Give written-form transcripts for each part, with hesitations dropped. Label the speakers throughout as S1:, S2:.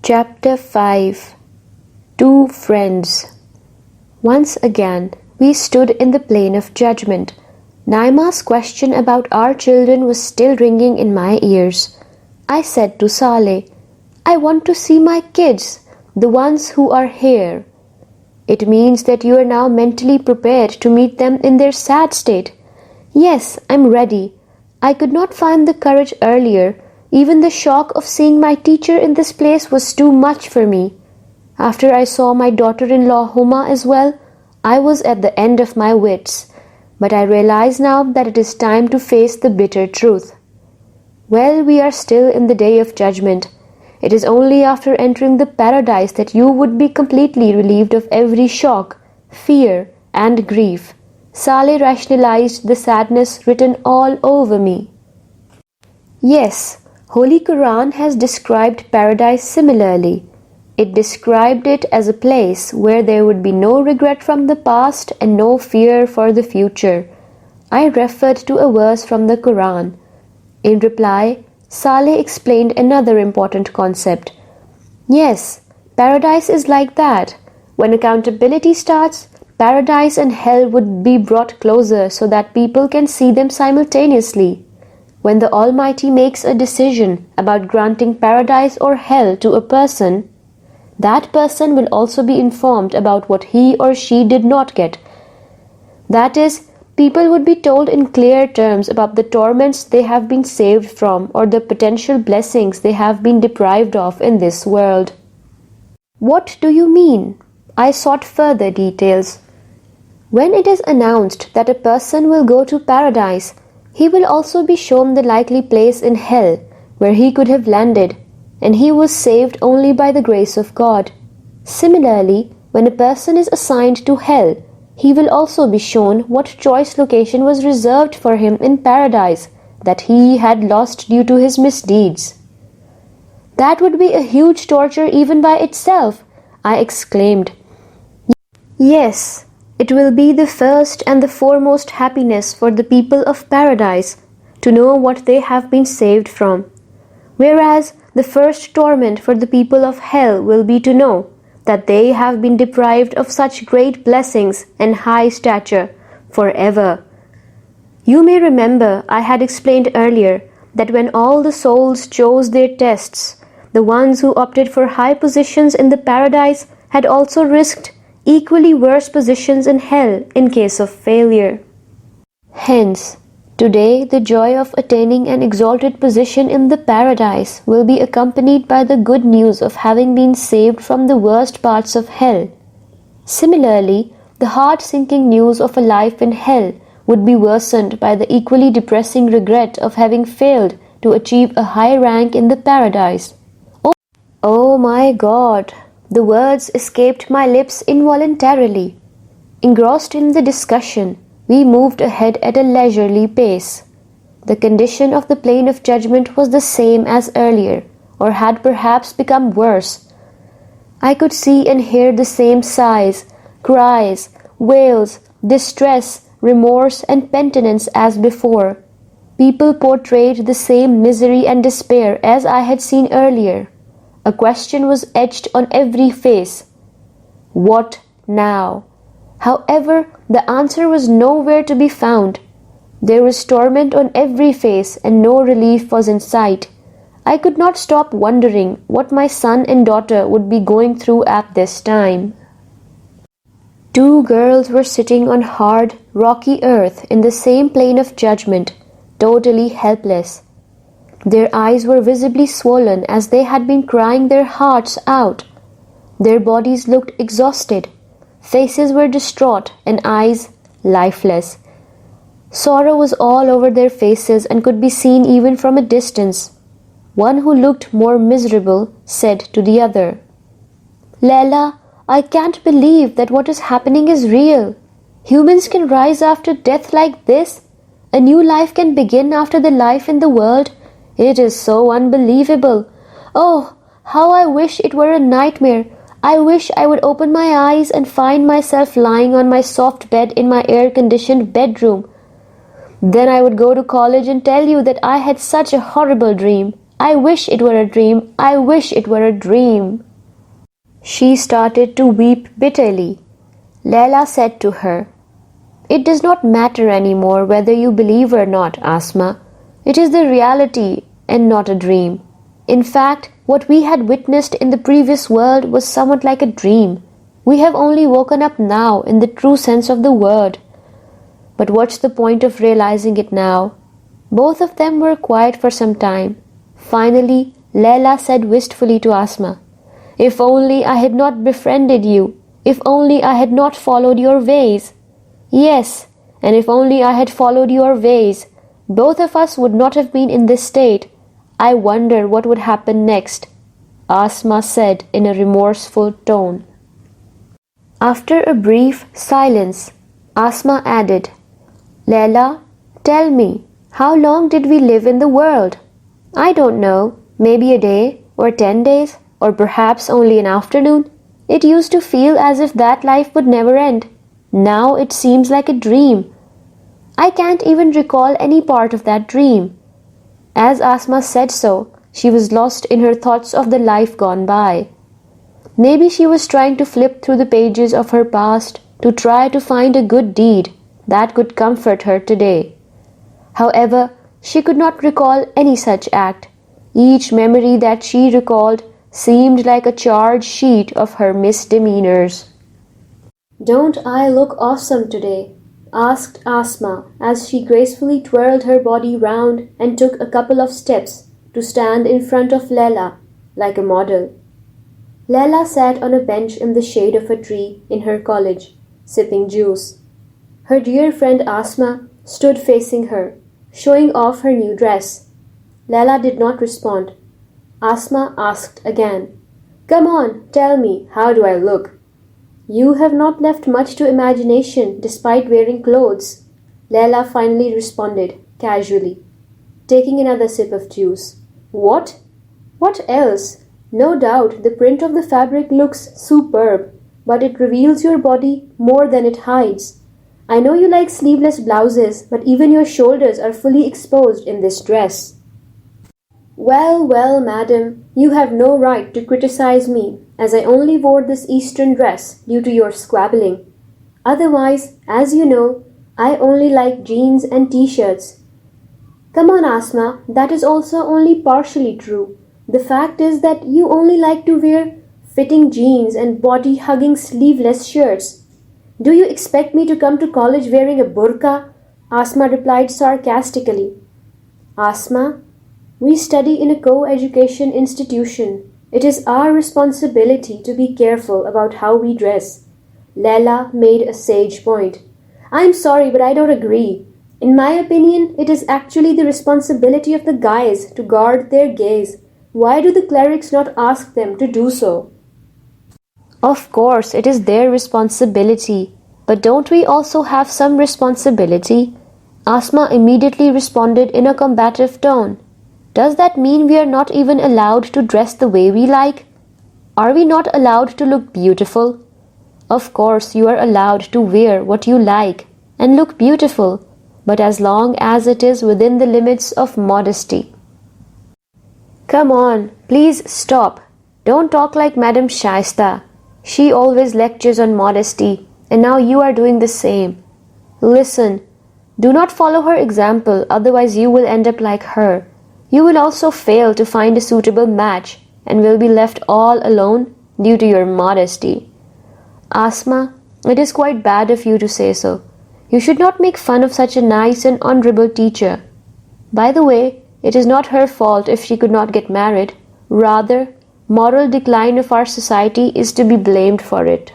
S1: Chapter 5 Two Friends. Once again, we stood in the plane of judgment. Naima's question about our children was still ringing in my ears. I said to Saleh, I want to see my kids, the ones who are here. It means that you are now mentally prepared to meet them in their sad state. Yes, I'm ready. I could not find the courage earlier. Even the shock of seeing my teacher in this place was too much for me. After I saw my daughter-in-law Huma as well, I was at the end of my wits. But I realize now that it is time to face the bitter truth. Well, we are still in the day of judgment. It is only after entering the paradise that you would be completely relieved of every shock, fear, and grief. Saleh rationalized the sadness written all over me. Yes, Holy Quran has described paradise similarly. It described it as a place where there would be no regret from the past and no fear for the future. I referred to a verse from the Quran. In reply, Saleh explained another important concept. Yes, paradise is like that. When accountability starts, paradise and hell would be brought closer so that people can see them simultaneously. When the Almighty makes a decision about granting paradise or hell to a person, that person will also be informed about what he or she did not get. That is, people would be told in clear terms about the torments they have been saved from or the potential blessings they have been deprived of in this world. What do you mean? I sought further details. When it is announced that a person will go to paradise, he will also be shown the likely place in hell where he could have landed, and he was saved only by the grace of God. Similarly, when a person is assigned to hell, he will also be shown what choice location was reserved for him in paradise that he had lost due to his misdeeds. That would be a huge torture even by itself, I exclaimed. Yes, it will be the first and the foremost happiness for the people of paradise to know what they have been saved from, whereas the first torment for the people of hell will be to know that they have been deprived of such great blessings and high stature forever. You may remember I had explained earlier that when all the souls chose their tests, the ones who opted for high positions in the paradise had also risked equally worse positions in hell in case of failure. Hence, today the joy of attaining an exalted position in the paradise will be accompanied by the good news of having been saved from the worst parts of hell. Similarly, the heart-sinking news of a life in hell would be worsened by the equally depressing regret of having failed to achieve a high rank in the paradise. Oh my God! The words escaped my lips involuntarily. Engrossed in the discussion, we moved ahead at a leisurely pace. The condition of the plane of judgment was the same as earlier, or had perhaps become worse. I could see and hear the same sighs, cries, wails, distress, remorse, and penitence as before. People portrayed the same misery and despair as I had seen earlier. A question was etched on every face. What now? However, the answer was nowhere to be found. There was torment on every face and no relief was in sight. I could not stop wondering what my son and daughter would be going through at this time. Two girls were sitting on hard, rocky earth in the same plane of judgment, totally helpless. Their eyes were visibly swollen as they had been crying their hearts out. Their bodies looked exhausted. Faces were distraught and eyes lifeless. Sorrow was all over their faces and could be seen even from a distance. One who looked more miserable said to the other, Leila, I can't believe that what is happening is real. Humans can rise after death like this. A new life can begin after the life in the world. It is so unbelievable. Oh, how I wish it were a nightmare. I wish I would open my eyes and find myself lying on my soft bed in my air-conditioned bedroom. Then I would go to college and tell you that I had such a horrible dream. I wish it were a dream. I wish it were a dream." She started to weep bitterly. Leila said to her, "It does not matter anymore whether you believe or not, Asma. It is the reality and not a dream. In fact, what we had witnessed in the previous world was somewhat like a dream. We have only woken up now in the true sense of the word. But what's the point of realizing it now?" Both of them were quiet for some time. Finally, Leila said wistfully to Asma, "If only I had not befriended you. If only I had not followed your ways. Yes, and if only I had followed your ways, both of us would not have been in this state. I wonder what would happen next," Asma said in a remorseful tone. After a brief silence, Asma added, "Leila, tell me, how long did we live in the world?" "I don't know, maybe a day, or 10 days, or perhaps only an afternoon. It used to feel as if that life would never end. Now it seems like a dream. I can't even recall any part of that dream." As Asma said so, she was lost in her thoughts of the life gone by. Maybe she was trying to flip through the pages of her past to try to find a good deed that could comfort her today. However, she could not recall any such act. Each memory that she recalled seemed like a charred sheet of her misdemeanors. "Don't I look awesome today?" asked Asma as she gracefully twirled her body round and took a couple of steps to stand in front of Leila like a model. Leila sat on a bench in the shade of a tree in her college, sipping juice. Her dear friend Asma stood facing her, showing off her new dress. Leila did not respond. Asma asked again, "Come on, tell me, how do I look?" "You have not left much to imagination despite wearing clothes," Leila finally responded, casually, taking another sip of juice. "What? What else? No doubt the print of the fabric looks superb, but it reveals your body more than it hides. I know you like sleeveless blouses, but even your shoulders are fully exposed in this dress." "Well, well, madam, you have no right to criticize me, as I only wore this Eastern dress due to your squabbling. Otherwise, as you know, I only like jeans and t-shirts." "Come on, Asma, that is also only partially true. The fact is that you only like to wear fitting jeans and body-hugging sleeveless shirts." "Do you expect me to come to college wearing a burqa?" Asma replied sarcastically. "Asma, we study in a co-education institution. It is our responsibility to be careful about how we dress." Leila made a sage point. "I'm sorry, but I don't agree. In my opinion, it is actually the responsibility of the guys to guard their gaze. Why do the clerics not ask them to do so?" "Of course, it is their responsibility. But don't we also have some responsibility?" Asma immediately responded in a combative tone. "Does that mean we are not even allowed to dress the way we like? Are we not allowed to look beautiful? Of course, you are allowed to wear what you like and look beautiful, but as long as it is within the limits of modesty." "Come on, please stop. Don't talk like Madam Shaista. She always lectures on modesty, and now you are doing the same. Listen, do not follow her example, otherwise you will end up like her. You will also fail to find a suitable match and will be left all alone due to your modesty." "Asma, it is quite bad of you to say so. You should not make fun of such a nice and honorable teacher. By the way, it is not her fault if she could not get married. Rather, moral decline of our society is to be blamed for it."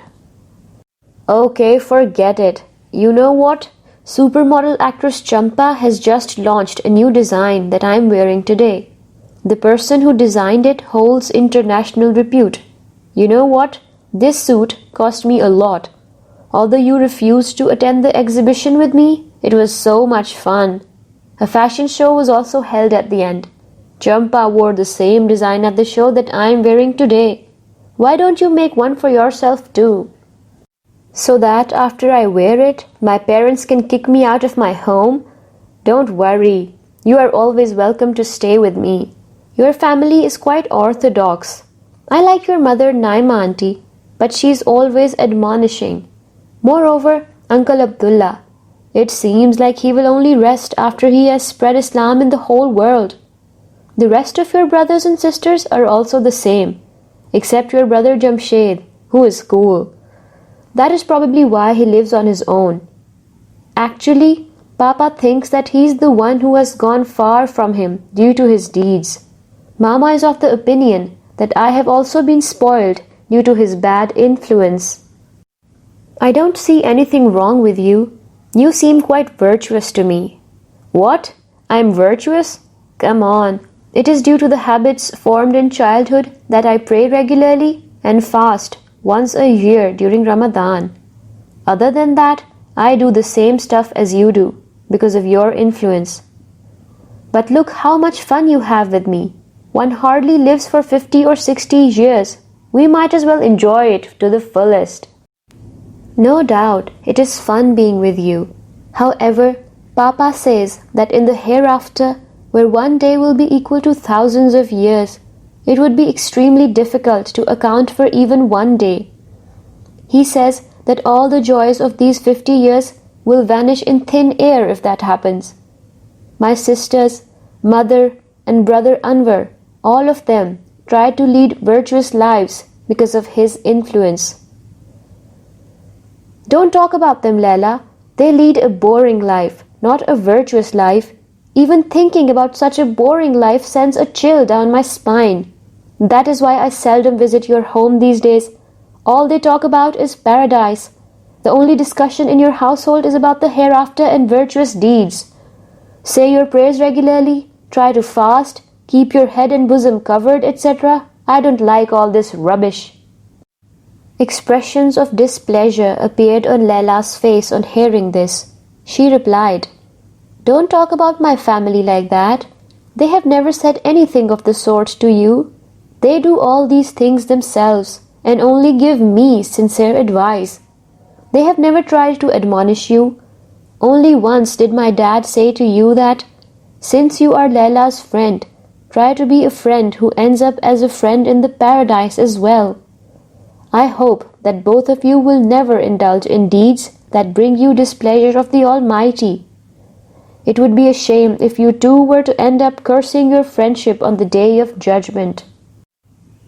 S1: "Okay, forget it. You know what? Supermodel actress Champa has just launched a new design that I am wearing today. The person who designed it holds international repute. You know what? This suit cost me a lot. Although you refused to attend the exhibition with me, it was so much fun. A fashion show was also held at the end. Champa wore the same design at the show that I am wearing today. Why don't you make one for yourself too? So that after I wear it, my parents can kick me out of my home? Don't worry. You are always welcome to stay with me. Your family is quite orthodox. I like your mother Naima auntie, but she is always admonishing. Moreover, Uncle Abdullah, it seems like he will only rest after he has spread Islam in the whole world. The rest of your brothers and sisters are also the same, except your brother Jamshed, who is cool. That is probably why he lives on his own. Actually, Papa thinks that he is the one who has gone far from him due to his deeds. Mama is of the opinion that I have also been spoiled due to his bad influence. I don't see anything wrong with you. You seem quite virtuous to me. What? I am virtuous? Come on. It is due to the habits formed in childhood that I pray regularly and fast once a year during Ramadan. Other than that, I do the same stuff as you do because of your influence. But look how much fun you have with me. One hardly lives for 50 or 60 years. We might as well enjoy it to the fullest. No doubt, it is fun being with you. However, Papa says that in the hereafter, where one day will be equal to thousands of years, it would be extremely difficult to account for even one day. He says that all the joys of these 50 years will vanish in thin air if that happens. My sisters, mother, and brother Anwar, all of them tried to lead virtuous lives because of his influence. Don't talk about them, Laila. They lead a boring life, not a virtuous life. Even thinking about such a boring life sends a chill down my spine. That is why I seldom visit your home these days. All they talk about is paradise. The only discussion in your household is about the hereafter and virtuous deeds. Say your prayers regularly, try to fast, keep your head and bosom covered, etc. I don't like all this rubbish. Expressions of displeasure appeared on Laila's face on hearing this. She replied, Don't talk about my family like that. They have never said anything of the sort to you. They do all these things themselves and only give me sincere advice. They have never tried to admonish you. Only once did my dad say to you that, since you are Laila's friend, try to be a friend who ends up as a friend in the paradise as well. I hope that both of you will never indulge in deeds that bring you displeasure of the Almighty. It would be a shame if you two were to end up cursing your friendship on the day of judgment.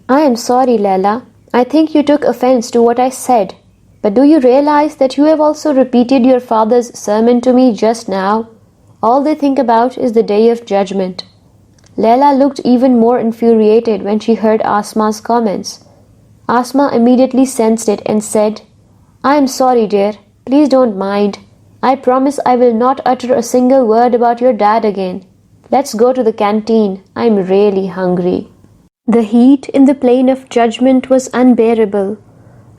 S1: I am sorry, Laila. I think you took offense to what I said. But do you realize that you have also repeated your father's sermon to me just now? All they think about is the day of judgment. Laila looked even more infuriated when she heard Asma's comments. Asma immediately sensed it and said, I am sorry, dear. Please don't mind. I promise I will not utter a single word about your dad again. Let's go to the canteen. I'm really hungry. The heat in the plain of judgment was unbearable.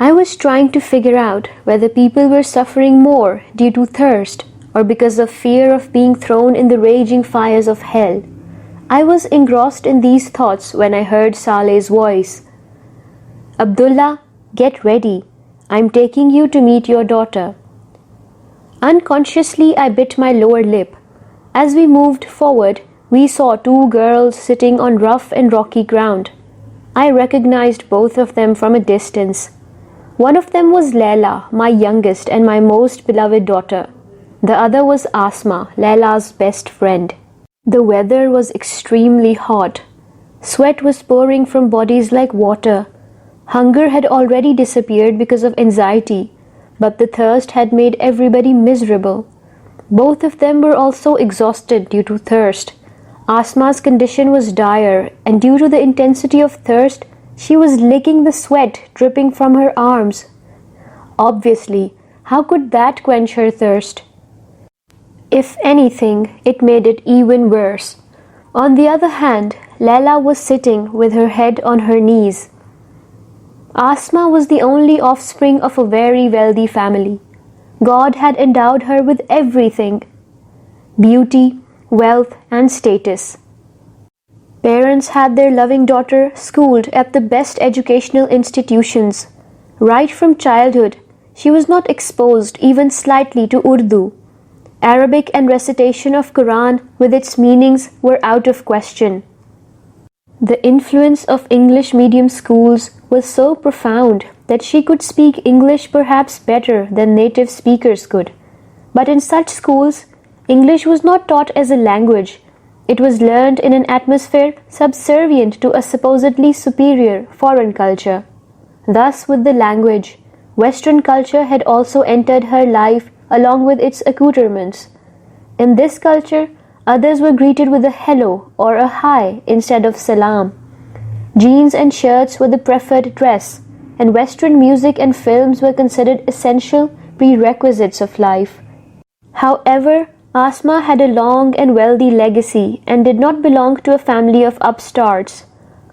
S1: I was trying to figure out whether people were suffering more due to thirst or because of fear of being thrown in the raging fires of hell. I was engrossed in these thoughts when I heard Saleh's voice. Abdullah, get ready. I'm taking you to meet your daughter. Unconsciously, I bit my lower lip. As we moved forward, we saw two girls sitting on rough and rocky ground. I recognized both of them from a distance. One of them was Laila, my youngest and my most beloved daughter. The other was Asma, Laila's best friend. The weather was extremely hot. Sweat was pouring from bodies like water. Hunger had already disappeared because of anxiety, but the thirst had made everybody miserable. Both of them were also exhausted due to thirst. Asma's condition was dire, and due to the intensity of thirst, she was licking the sweat dripping from her arms. Obviously, how could that quench her thirst? If anything, it made it even worse. On the other hand, Laila was sitting with her head on her knees. Asma was the only offspring of a very wealthy family. God had endowed her with everything: beauty, wealth, and status. Parents had their loving daughter schooled at the best educational institutions. Right from childhood, she was not exposed even slightly to Urdu. Arabic and recitation of Quran with its meanings were out of question. The influence of English medium schools was so profound that she could speak English perhaps better than native speakers could. But in such schools, English was not taught as a language. It was learned in an atmosphere subservient to a supposedly superior foreign culture. Thus, with the language, Western culture had also entered her life along with its accoutrements. In this culture, others were greeted with a hello or a hi instead of salam. Jeans and shirts were the preferred dress, and Western music and films were considered essential prerequisites of life. However, Asma had a long and wealthy legacy and did not belong to a family of upstarts.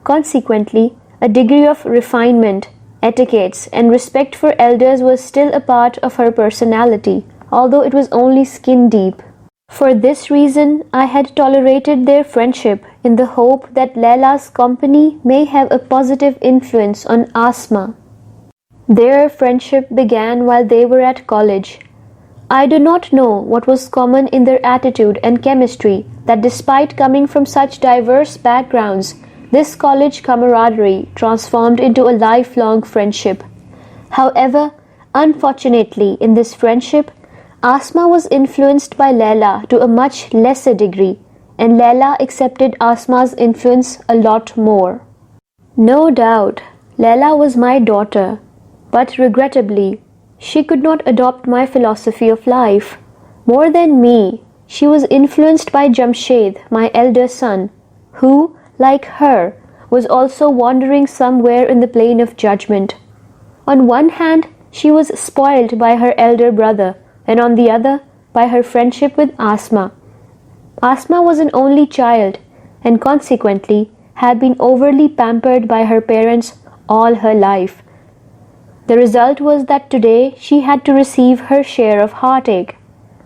S1: Consequently, a degree of refinement, etiquettes, and respect for elders was still a part of her personality, although it was only skin deep. For this reason, I had tolerated their friendship in the hope that Layla's company may have a positive influence on Asma. Their friendship began while they were at college. I do not know what was common in their attitude and chemistry that despite coming from such diverse backgrounds, this college camaraderie transformed into a lifelong friendship. However, unfortunately in this friendship, Asma was influenced by Layla to a much lesser degree, and Layla accepted Asma's influence a lot more. No doubt, Layla was my daughter, but regrettably, she could not adopt my philosophy of life. More than me, she was influenced by Jamshed, my elder son, who, like her, was also wandering somewhere in the plane of judgment. On one hand, she was spoiled by her elder brother, and on the other, by her friendship with Asma. Asma was an only child, and consequently had been overly pampered by her parents all her life. The result was that today she had to receive her share of heartache.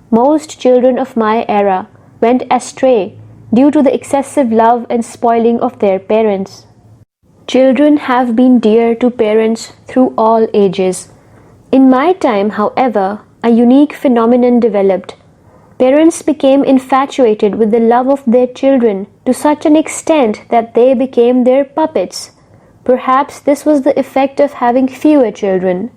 S1: Most children of my era went astray due to the excessive love and spoiling of their parents. Children have been dear to parents through all ages. In my time, however, a unique phenomenon developed. Parents became infatuated with the love of their children to such an extent that they became their puppets. Perhaps this was the effect of having fewer children.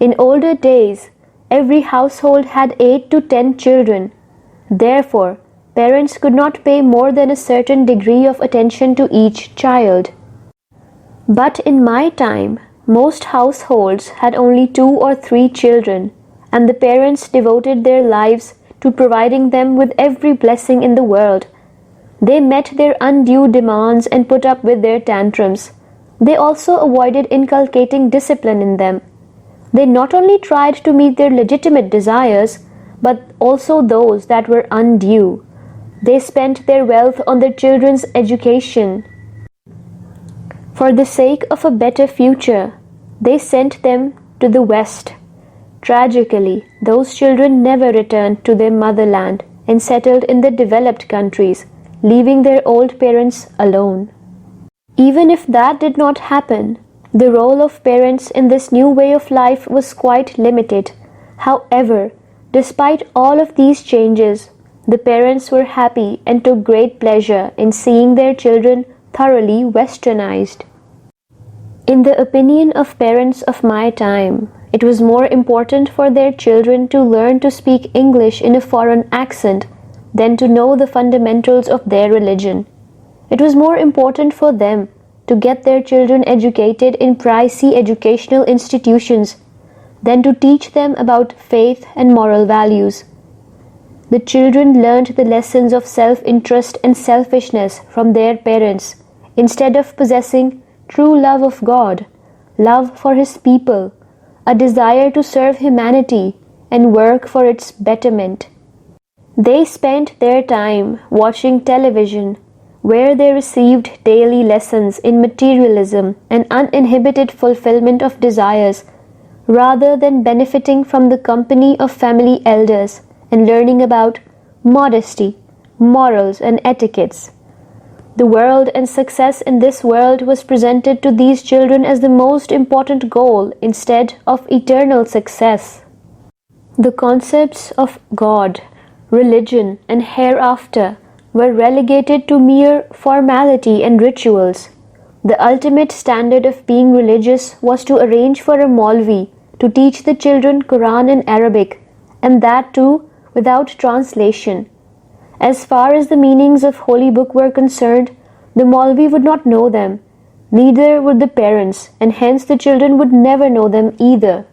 S1: In older days, every household had 8 to 10 children. Therefore, parents could not pay more than a certain degree of attention to each child. But in my time, most households had only 2 or 3 children, and the parents devoted their lives to providing them with every blessing in the world. They met their undue demands and put up with their tantrums. They also avoided inculcating discipline in them. They not only tried to meet their legitimate desires, but also those that were undue. They spent their wealth on their children's education. For the sake of a better future, they sent them to the West. Tragically, those children never returned to their motherland and settled in the developed countries, leaving their old parents alone. Even if that did not happen, the role of parents in this new way of life was quite limited. However, despite all of these changes, the parents were happy and took great pleasure in seeing their children thoroughly westernized. In the opinion of parents of my time, it was more important for their children to learn to speak English in a foreign accent than to know the fundamentals of their religion. It was more important for them to get their children educated in pricey educational institutions than to teach them about faith and moral values. The children learned the lessons of self-interest and selfishness from their parents instead of possessing true love of God, love for His people, a desire to serve humanity and work for its betterment. They spent their time watching television, where they received daily lessons in materialism and uninhibited fulfillment of desires, rather than benefiting from the company of family elders and learning about modesty, morals, and etiquettes. The world and success in this world was presented to these children as the most important goal instead of eternal success. The concepts of God, religion, and hereafter were relegated to mere formality and rituals. The ultimate standard of being religious was to arrange for a Maulvi to teach the children Quran in Arabic, and that too without translation. As far as the meanings of Holy Book were concerned, the Maulvi would not know them, neither would the parents, and hence the children would never know them either.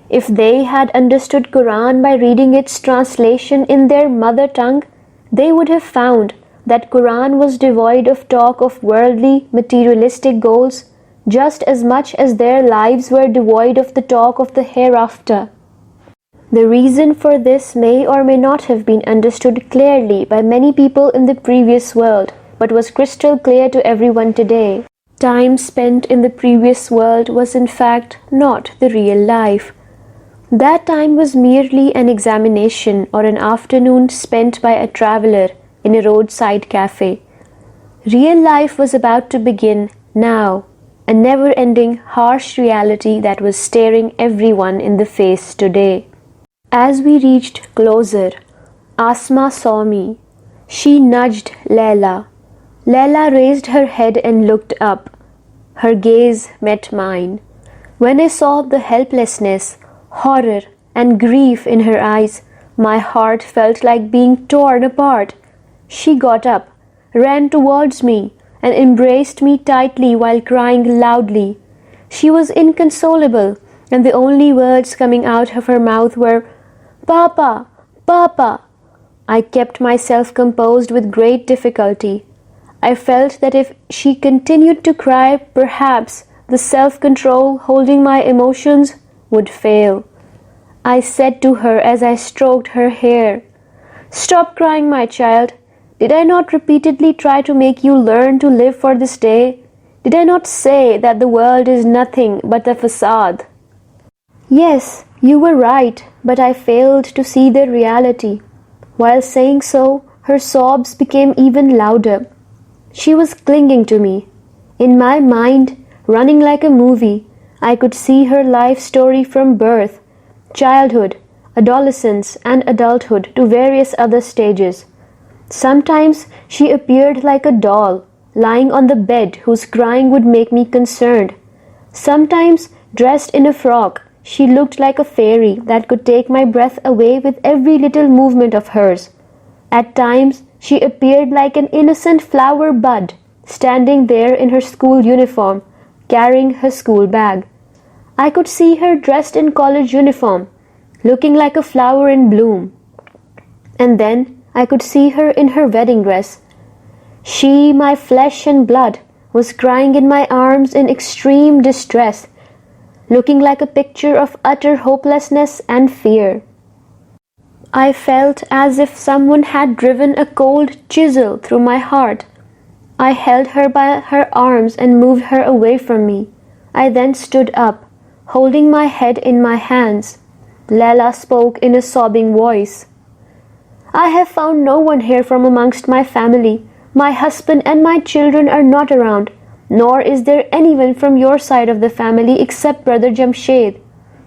S1: If they had understood Quran by reading its translation in their mother tongue, they would have found that Quran was devoid of talk of worldly, materialistic goals, just as much as their lives were devoid of the talk of the hereafter. The reason for this may or may not have been understood clearly by many people in the previous world, but was crystal clear to everyone today. Time spent in the previous world was in fact not the real life. That time was merely an examination or an afternoon spent by a traveler in a roadside cafe. Real life was about to begin now, a never-ending harsh reality that was staring everyone in the face today. As we reached closer, Asma saw me. She nudged Layla. Layla raised her head and looked up. Her gaze met mine. When I saw the helplessness, horror, and grief in her eyes, my heart felt like being torn apart. She got up, ran towards me, and embraced me tightly while crying loudly. She was inconsolable, and the only words coming out of her mouth were, "Papa, Papa." I kept myself composed with great difficulty. I felt that if she continued to cry, perhaps the self-control holding my emotions would fail. I said to her as I stroked her hair, "Stop crying, my child. Did I not repeatedly try to make you learn to live for this day? Did I not say that the world is nothing but a facade?" Yes, you were right, but I failed to see the reality. While saying so, her sobs became even louder. She was clinging to me. In my mind, running like a movie, I could see her life story from birth, childhood, adolescence, and adulthood to various other stages. Sometimes she appeared like a doll, lying on the bed whose crying would make me concerned. Sometimes, dressed in a frock, she looked like a fairy that could take my breath away with every little movement of hers. At times, she appeared like an innocent flower bud, standing there in her school uniform, carrying her school bag. I could see her dressed in college uniform, looking like a flower in bloom. And then I could see her in her wedding dress. She, my flesh and blood, was crying in my arms in extreme distress, looking like a picture of utter hopelessness and fear. I felt as if someone had driven a cold chisel through my heart. I held her by her arms and moved her away from me. I then stood up, holding my head in my hands. Layla spoke in a sobbing voice. "I have found no one here from amongst my family. My husband and my children are not around, nor is there anyone from your side of the family except Brother Jamshed.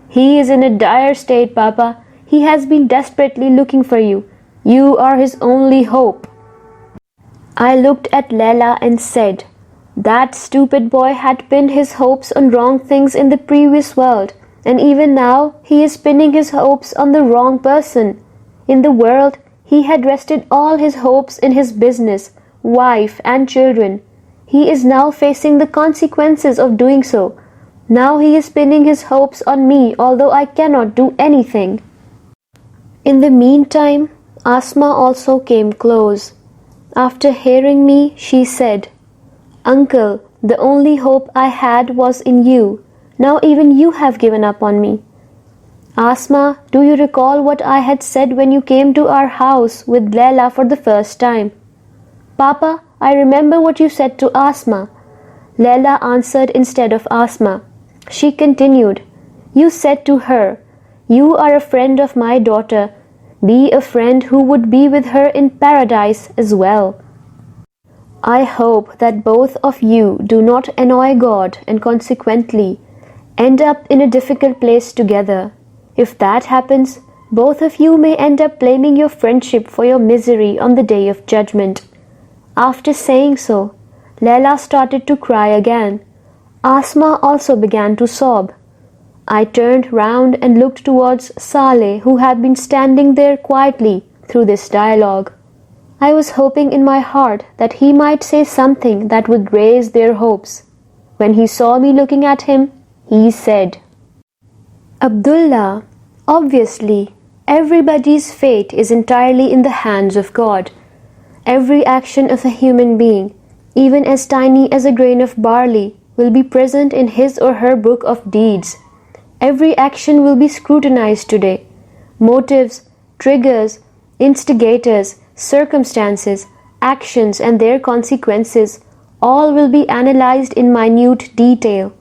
S1: He is in a dire state, Papa. He has been desperately looking for you. You are his only hope." I looked at Layla and said, "That stupid boy had pinned his hopes on wrong things in the previous world, and even now he is pinning his hopes on the wrong person. In the world, he had rested all his hopes in his business, wife, and children. He is now facing the consequences of doing so. Now he is pinning his hopes on me, although I cannot do anything." In the meantime, Asma also came close. After hearing me, she said, "Uncle, the only hope I had was in you. Now even you have given up on me." "Asma, do you recall what I had said when you came to our house with Layla for the first time?" "Papa, I remember what you said to Asma." Layla answered instead of Asma. She continued, "You said to her, 'You are a friend of my daughter. Be a friend who would be with her in paradise as well.' I hope that both of you do not annoy God and consequently end up in a difficult place together. If that happens, Both of you may end up blaming your friendship for your misery on the day of judgment." After saying so, Leila started to cry again. Asma also began to sob. I turned round and looked towards Saleh, who had been standing there quietly through this dialogue. I was hoping in my heart that he might say something that would raise their hopes. When he saw me looking at him, he said, "Abdullah, obviously, everybody's fate is entirely in the hands of God. Every action of a human being, even as tiny as a grain of barley, will be present in his or her book of deeds. Every action will be scrutinized today. Motives, triggers, instigators, circumstances, actions and their consequences, all will be analyzed in minute detail.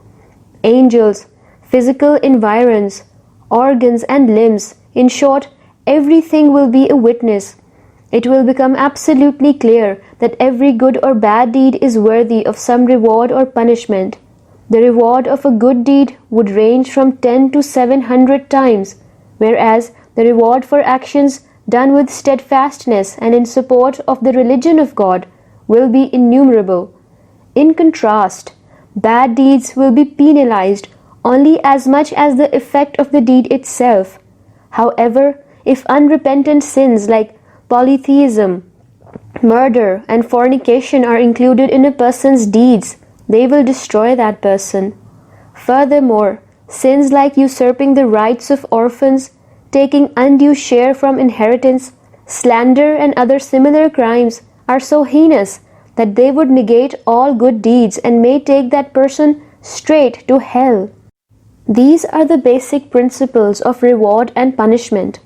S1: Angels, physical environs, organs and limbs, in short, everything will be a witness. It will become absolutely clear that every good or bad deed is worthy of some reward or punishment. The reward of a good deed would range from 10 to 700 times, whereas the reward for actions done with steadfastness and in support of the religion of God will be innumerable. In contrast, bad deeds will be penalized only as much as the effect of the deed itself. However, if unrepentant sins like polytheism, murder, and fornication are included in a person's deeds, they will destroy that person. Furthermore, sins like usurping the rights of orphans, taking undue share from inheritance, slander, and other similar crimes are so heinous that they would negate all good deeds and may take that person straight to hell. These are the basic principles of reward and punishment.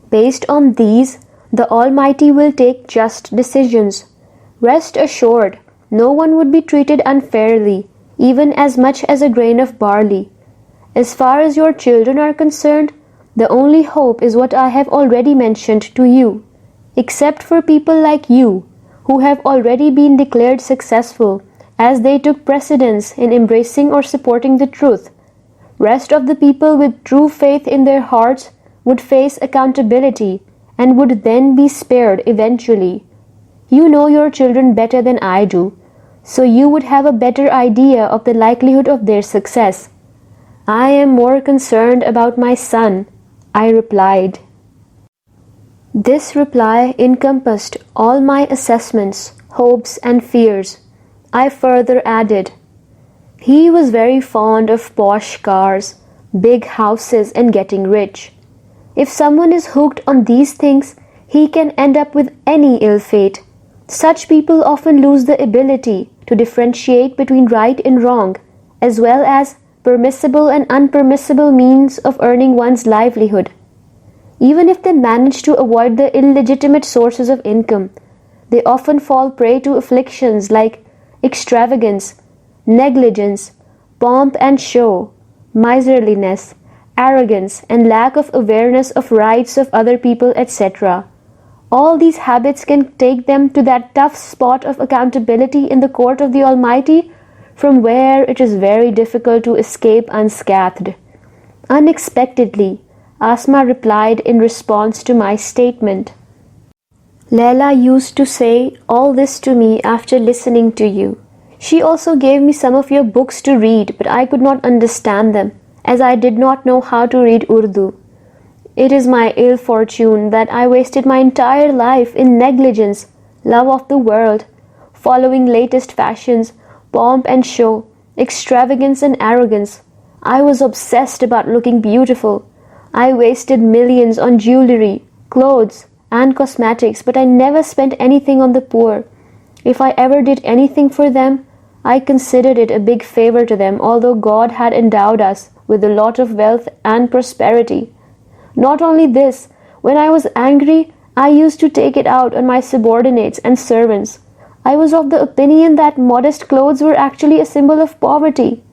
S1: Based on these, the Almighty will take just decisions. Rest assured, no one would be treated unfairly, even as much as a grain of barley. As far as your children are concerned, the only hope is what I have already mentioned to you. Except for people like you, who have already been declared successful, as they took precedence in embracing or supporting the truth, rest of the people with true faith in their hearts would face accountability and would then be spared eventually. You know your children better than I do, so you would have a better idea of the likelihood of their success. I am more concerned about my son, I replied. This reply encompassed all my assessments, hopes, and fears. I further added, he was very fond of posh cars, big houses, and getting rich. If someone is hooked on these things, he can end up with any ill fate. Such people often lose the ability to differentiate between right and wrong, as well as permissible and unpermissible means of earning one's livelihood. Even if they manage to avoid the illegitimate sources of income, they often fall prey to afflictions like extravagance, negligence, pomp and show, miserliness, arrogance, and lack of awareness of rights of other people, etc. All these habits can take them to that tough spot of accountability in the court of the Almighty, from where it is very difficult to escape unscathed. Unexpectedly, Asma replied in response to my statement, Leila used to say all this to me after listening to you. She also gave me some of your books to read, but I could not understand them, as I did not know how to read Urdu. It is my ill fortune that I wasted my entire life in negligence, love of the world, following latest fashions, pomp and show, extravagance and arrogance. I was obsessed about looking beautiful. I wasted millions on jewelry, clothes, and cosmetics, but I never spent anything on the poor. If I ever did anything for them, I considered it a big favor to them, although God had endowed us with a lot of wealth and prosperity. Not only this, when I was angry, I used to take it out on my subordinates and servants. I was of the opinion that modest clothes were actually a symbol of poverty.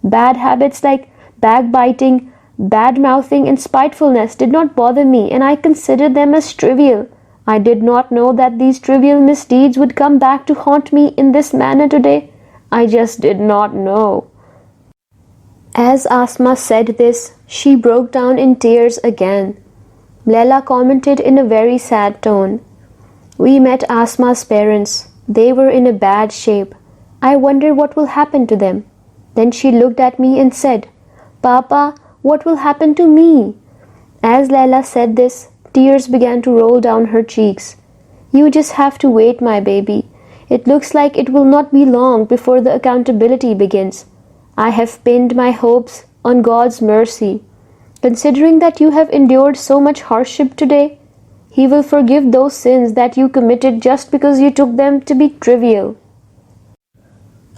S1: Bad habits like backbiting, bad-mouthing, and spitefulness did not bother me, and I considered them as trivial. I did not know that these trivial misdeeds would come back to haunt me in this manner today. I just did not know. As Asma said this, she broke down in tears again. Leila commented in a very sad tone. We met Asma's parents. They were in a bad shape. I wonder what will happen to them. Then she looked at me and said, Papa, what will happen to me? As Leila said this, tears began to roll down her cheeks. You just have to wait, my baby. It looks like it will not be long before the accountability begins. I have pinned my hopes on God's mercy. Considering that you have endured so much hardship today, He will forgive those sins that you committed just because you took them to be trivial.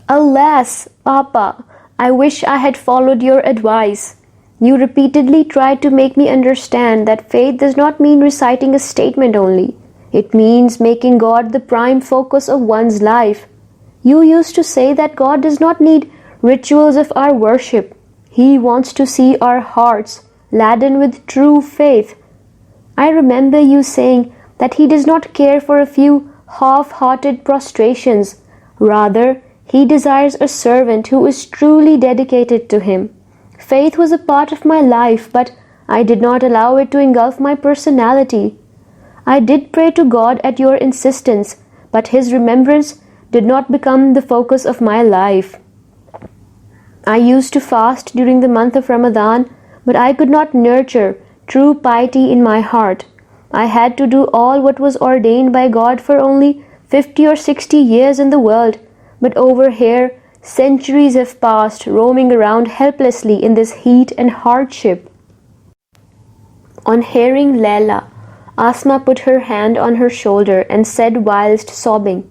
S1: Alas, Papa, I wish I had followed your advice. You repeatedly tried to make me understand that faith does not mean reciting a statement only. It means making God the prime focus of one's life. You used to say that God does not need rituals of our worship. He wants to see our hearts laden with true faith. I remember you saying that He does not care for a few half-hearted prostrations. Rather, He desires a servant who is truly dedicated to Him. Faith was a part of my life, but I did not allow it to engulf my personality. I did pray to God at your insistence, but His remembrance did not become the focus of my life. I used to fast during the month of Ramadan, but I could not nurture true piety in my heart. I had to do all what was ordained by God for only 50 or 60 years in the world, but over here, centuries have passed roaming around helplessly in this heat and hardship. On hearing Leila, Asma put her hand on her shoulder and said whilst sobbing,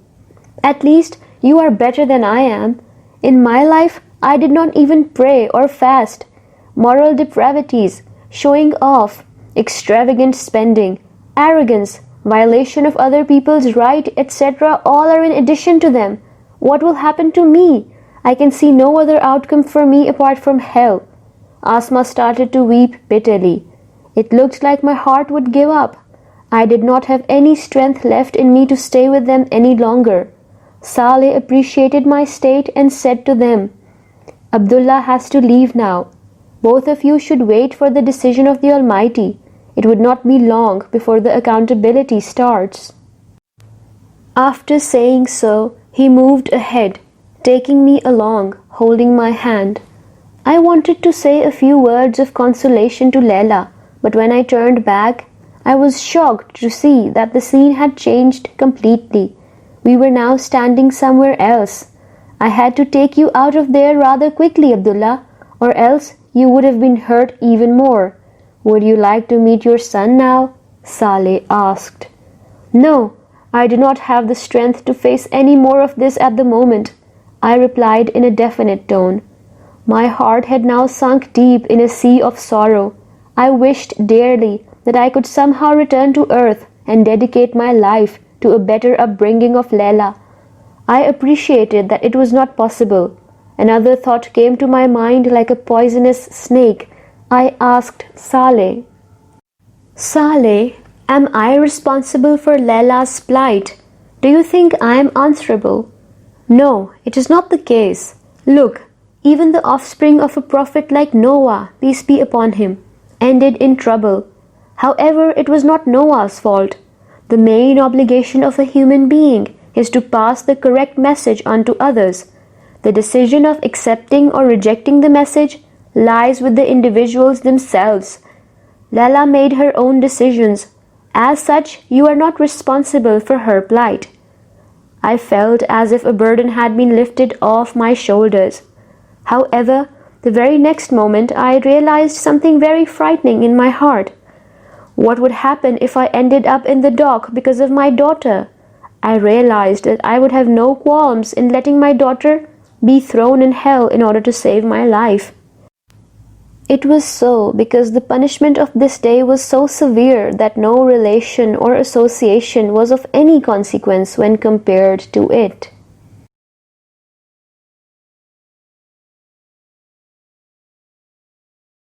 S1: At least you are better than I am. In my life, I did not even pray or fast. Moral depravities, showing off, extravagant spending, arrogance, violation of other people's right, etc. all are in addition to them. What will happen to me? I can see no other outcome for me apart from hell. Asma started to weep bitterly. It looked like my heart would give up. I did not have any strength left in me to stay with them any longer. Saleh appreciated my state and said to them, Abdullah has to leave now. Both of you should wait for the decision of the Almighty. It would not be long before the accountability starts. After saying so, he moved ahead, taking me along, holding my hand. I wanted to say a few words of consolation to Leila, but when I turned back, I was shocked to see that the scene had changed completely. We were now standing somewhere else. I had to take you out of there rather quickly, Abdullah, or else you would have been hurt even more. Would you like to meet your son now? Saleh asked. No, I do not have the strength to face any more of this at the moment, I replied in a definite tone. My heart had now sunk deep in a sea of sorrow. I wished dearly that I could somehow return to earth and dedicate my life to a better upbringing of Leila. I appreciated that it was not possible. Another thought came to my mind like a poisonous snake. I asked Saleh, Saleh, am I responsible for Leila's plight? Do you think I am answerable? No, it is not the case. Look, even the offspring of a prophet like Noah, peace be upon him, ended in trouble. However, it was not Noah's fault. The main obligation of a human being is to pass the correct message on to others. The decision of accepting or rejecting the message lies with the individuals themselves. Leila made her own decisions. As such, you are not responsible for her plight. I felt as if a burden had been lifted off my shoulders. However, the very next moment I realized something very frightening in my heart. What would happen if I ended up in the dock because of my daughter? I realized that I would have no qualms in letting my daughter be thrown in hell in order to save my life. It was so because the punishment of this day was so severe that no relation or association was of any consequence when compared to it.